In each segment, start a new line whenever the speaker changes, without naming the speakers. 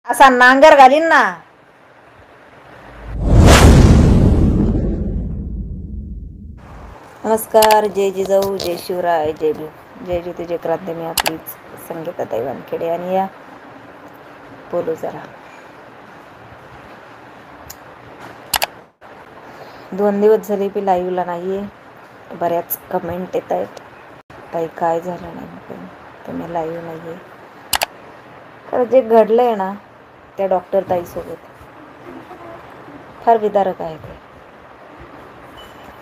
असा नांगर घालीन ना. नमस्कार, जय जिजाऊ, जय शिवराय, जय भीम, जय ज्योती जय क्रांती. मी आपलीच संगीताताई वानखेडे आणि या बोलू जरा. 2 दिवस झाले मी लाईव्हला नाहीये. बऱ्याच कमेंट येत आहेत, काही काय झालं नाही पण तुम्ही लाईव्ह नाहीये. तर जे घडलंय ना त्या डॉक्टर ताईसोबत फार विदारक आहे ते,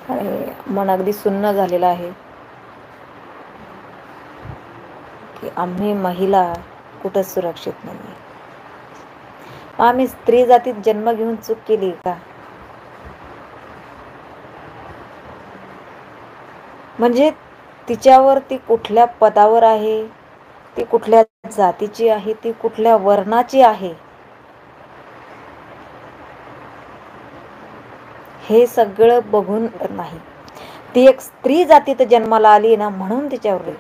आणि मन अगदी सुन्न झालेलं आहे की आम्ही महिला कुठंच सुरक्षित नाही. आम्ही स्त्री जातीत जन्म घेऊन चूक केली का? म्हणजे तिच्यावर ती कुठल्या पदावर आहे, ती कुठल्या जातीची आहे, ती कुठल्या वर्णाची आहे, हे सगळं बघून नाही. ती एक स्त्री जातीत जन्माला आली ना, म्हणून तिच्यावर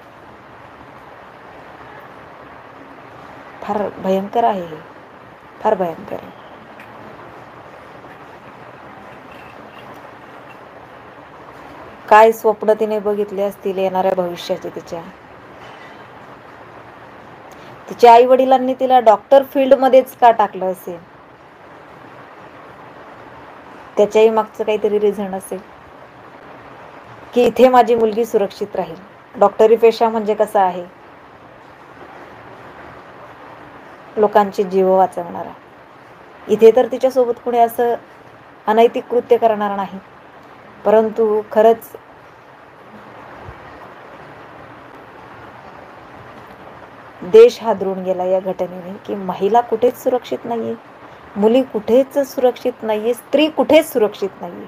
फार भयंकर आहे हे, फार भयंकर आहे. काय स्वप्न तिने बघितले असतील येणाऱ्या भविष्याचे. तिच्या आई वडिलांनी तिला डॉक्टर फील्ड मध्येच का टाकलं असेल, त्याच्याही मागचं काहीतरी रिझन असेल की इथे माझी मुलगी सुरक्षित राहील. डॉक्टरी पेशा म्हणजे कसा आहे, लोकांचे जीव वाचवणारा. इथे तर तिच्यासोबत कुणी असं अनैतिक कृत्य करणार नाही, परंतु खरंच देश हादरून गेला या घटनेने की महिला कुठेच सुरक्षित नाहीये, मुली कुठेच सुरक्षित नाहीये, स्त्री कुठेच सुरक्षित नाहीये.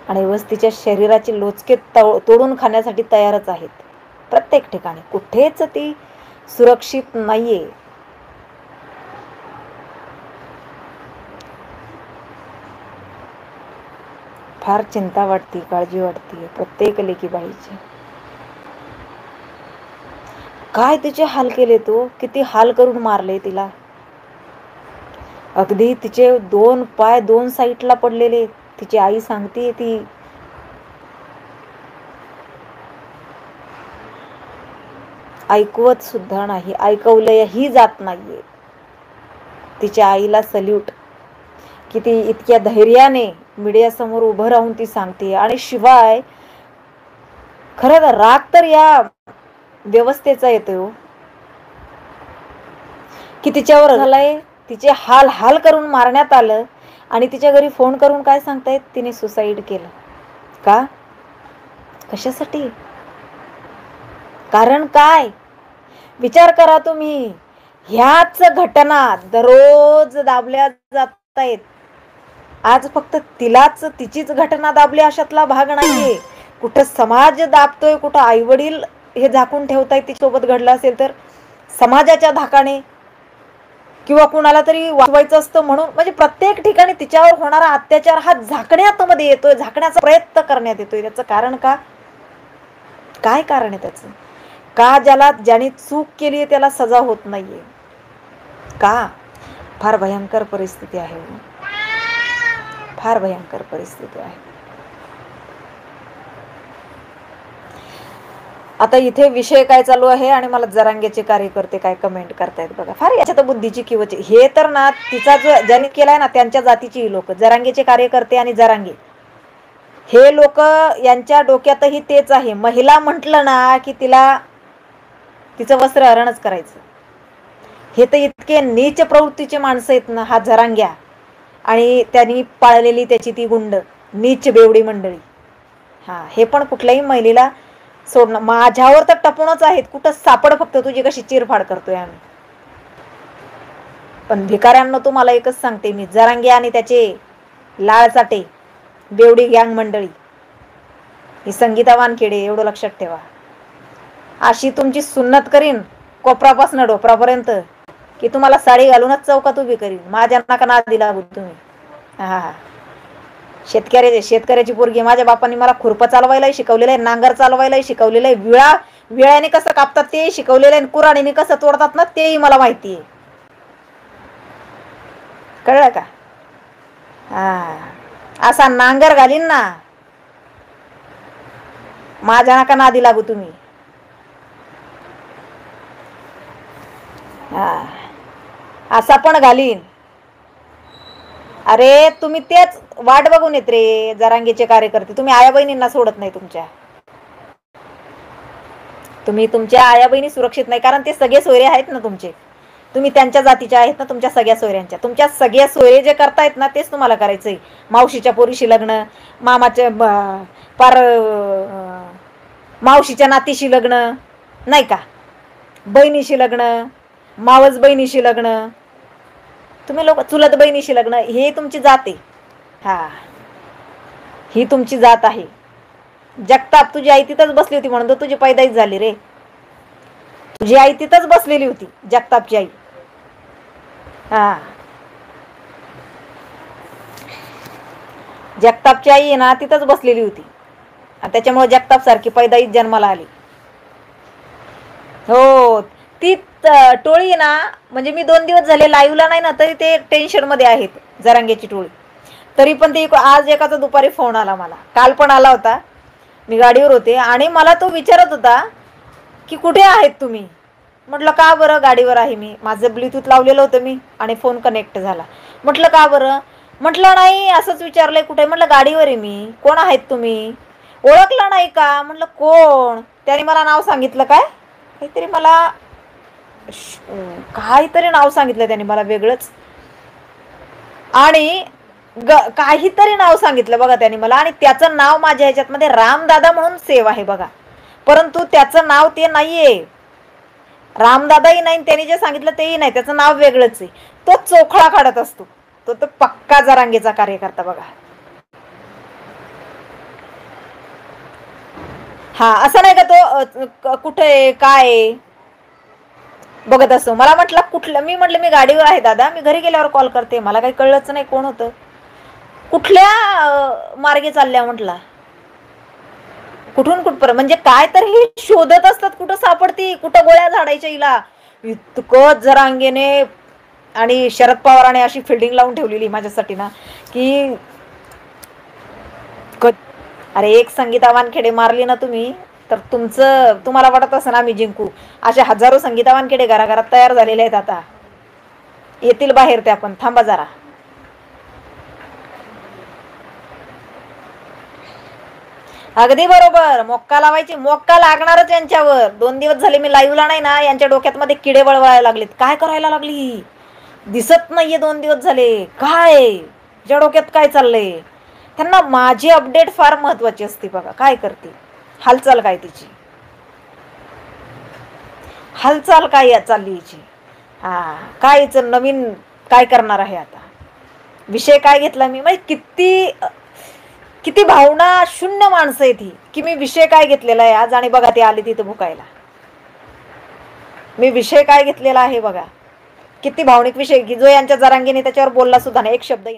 आणि वस्तीच्या शरीराचे लोचके तोडून खाण्यासाठी तयारच आहेत प्रत्येक ठिकाणी. कुठेच ती सुरक्षित नाहीये. फार चिंता वाटते, काळजी वाटते प्रत्येक लेकीबाईची. काय तिचे हाल केले, तो किती हाल करून मारले तिला. अगदी तिचे 2 पाय 2 साईडला पडलेले. तिची आई सांगते ती ऐकवत सुद्धा नाही, ऐकवलंही जात नाहीये. तिच्या आईला सल्यूट की ती इतक्या धैर्याने मीडिया समोर उभं राहून ती सांगते. आणि शिवाय खरं राग तर या व्यवस्थेचा येतो की तिच्यावर झालंय, तिचे हाल हाल करून मारण्यात आलं आणि तिच्या घरी फोन करून काय सांगतायत, तिने सुसाईड केलं. का? कशासाठी? कारण काय? विचार करा तुम्ही. ह्याच घटना दररोज दाबल्या जात आहेत. आज फक्त तिलाच तिचीच घटना दाबली अशातला भाग नाहीये. कुठं समाज दाबतोय, कुठं आई वडील हे झाकून ठेवतायत. तिच्यासोबत घडलं असेल तर समाजाच्या धाकाने किंवा कुणाला तरी वाचवायचं असतं म्हणून. म्हणजे प्रत्येक ठिकाणी तिच्यावर होणारा अत्याचार हा झाकण्यात मध्ये येतोय, झाकण्याचा प्रयत्न करण्यात येतोय. त्याचं कारण का? काय कारण आहे त्याचं? का ज्याने चूक केली आहे त्याला सजा होत नाहीये का? फार भयंकर परिस्थिती आहे, फार भयंकर परिस्थिती आहे. आता इथे विषय काय चालू आहे आणि मला जरांगेचे कार्यकर्ते काय कमेंट करतायत बघा. फार याच्यात बुद्धीची किवच. हे तर ना तिचा जो ज्याने केलाय ना त्यांच्या जातीची लोक, जरांगेचे कार्यकर्ते आणि जरांगे हे लोक, यांच्या डोक्यातही तेच आहे. महिला म्हटलं ना की तिचं वस्त्र हरणच करायचं. हे तर इतके नीच प्रवृत्तीचे माणसं आहेत ना, हा जरांग्या आणि त्यांनी पाळलेली त्याची ती गुंड नीच बेवडी मंडळी. हे पण कुठल्याही महिलेला सोडणं. माझ्यावर तर टपूनच आहेत. कुठं सापड फक्त तुझी कशी चिरफाड करतोय आम्ही. पण भिकाऱ्यांना तुम्हाला एकच सांगते मी, जरांगे आणि त्याचे लाळचाटे बेवडी गँग मंडळी ही संगीता वानखेडे, एवढं लक्षात ठेवा. अशी तुमची सुन्नत करीन कोपरापासून डोपरापर्यंत की तुम्हाला साडी घालूनच चौकात उभी करीन. माझ्या नका नादी लागू तुम्ही. शेतकऱ्याची पोरगी. माझ्या बापांनी मला खुरपं चालवायलाही शिकवलेलं आहे, नांगर चालवायलाही शिकवलेलं आहे, विळा विळ्याने कसं कापतात ते शिकवलेलं आहे, कुऱ्हाडीने कसं तोडतात ना तेही मला माहिती आहे. कळलं का? हा, असा नांगर घालीन ना, माझ्या नका नादी लागू तुम्ही. हा, असा पण घालीन. अरे तुम्ही तेच वाट बघून येत रे जरांगीचे कार्यकर्ते. तुम्ही आया बहिणींना सोडत नाही तुमच्या. तुम्ही तुमच्या आया बहिणी सुरक्षित नाही, कारण ते सगळे सोयरे आहेत ना तुमचे. तुम्ही त्यांच्या जातीच्या आहेत ना, तुमच्या सगळ्या सोयऱ्यांच्या. तुमच्या सगळ्या सोयरे जे करतायत ना तेच तुम्हाला करायचंय. मावशीच्या पोरीशी लग्न, मामाच्या पार मावशीच्या नातीशी लग्न, नाही का, बहिणीशी लग्न, मावस बहिणीशी लग्न, तुम्ही लोक चुलत बहिणीशी लग्न, हे तुमची जात आहे. हा, ही तुमची जात आहे. जगताप तुझी आई तिथंच बसली होती म्हणून तर तुझी पैदाईच झाली रे. तुझी आई तिथंच बसलेली होती, जगतापची आई. हा, जगतापची आई आहे ना तिथंच बसलेली होती, त्याच्यामुळे जगताप सारखी पैदाईच जन्माला आली. हो, ती टोळी ना, म्हणजे मी 2 दिवस झाले लाईव्हला नाही ना, तरी ते टेन्शन मध्ये आहेत जरांगेची टोळी. तरी पण ते आज एकाचा दुपारी फोन आला मला, काल पण आला होता. मी गाडीवर होते आणि मला तो विचारत होता की कुठे आहेत तुम्ही. म्हटलं का बरं, गाडीवर आहे मी, माझं ब्लूटूथ लावलेलं होतं मी आणि फोन कनेक्ट झाला. म्हटलं का बरं, म्हटलं नाही असंच विचारलंय कुठे. म्हटलं गाडीवर आहे मी. कोण आहेत तुम्ही, ओळखलं नाही का. म्हटलं कोण. त्याने मला नाव सांगितलं, काय काहीतरी मला काहीतरी नाव सांगितलं त्याने मला वेगळंच, आणि काहीतरी नाव सांगितलं बघा त्याने मला, आणि त्याचं नाव माझ्या ह्याच्यात मध्ये रामदादा म्हणून सेव्ह आहे बघा, परंतु त्याचं नाव ते नाहीये. रामदादाही नाही, त्याने जे सांगितलं तेही नाही, त्याचं नाव वेगळंच आहे. तो चोखळा काढत असतो, तो तो पक्का जरांगेचा कार्यकर्ता बघा. हा, असं नाही का तो कुठे काय बघत असतो. मला म्हटलं कुठलं, मी म्हटलं मी गाडीवर आहे दादा, मी घरी गेल्यावर कॉल करते. मला काही कळलंच नाही कोण होतं, कुठल्या मार्गे चालल्या. म्हटला कुठून कुठपर्यंत, म्हणजे काय तर हे शोधत असतात, कुठं सापडती, कुठं गोळ्या झाडायच्या हिला. इतकं जरांगेने आणि शरद पवाराने अशी फिल्डिंग लावून ठेवलेली माझ्यासाठी ना की अरे, एक संगीता वानखेडे मारली ना तुम्ही तर तुम्हाला वाटत असं ना आम्ही जिंकू. अशा हजारो संगीता वानखेडे घराघरात तयार झालेले आहेत, आता येतील बाहेर त्या पण. थांबा जरा. अगदी बरोबर, मोक्का लावायची, मोक्का लागणारच यांच्यावर. 2 दिवस झाले मी लाईव्हला नाही ना, यांच्या डोक्यात मध्ये किडे वळवायला लागलेत. काय करायला लागली दिसत नाहीये 2 दिवस झाले, काय ज्या डोक्यात काय चाललंय. त्यांना माझी अपडेट फार महत्वाची असते बघा. काय करते, हालचाल काय तिची, हालचाल काय चालली हिची. हा, कायच नवीन काय करणार आहे आता, विषय काय घेतला मी. म्हणजे किती भावना शून्य माणसं आहे ती, की मी विषय काय घेतलेला आहे आज. आणि बघा ते आले तिथं भुकायला. मी विषय काय घेतलेला आहे बघा, किती भावनिक विषय, की जो यांच्या जरांगीने त्याच्यावर बोलला सुद्धा नाही एक शब्द.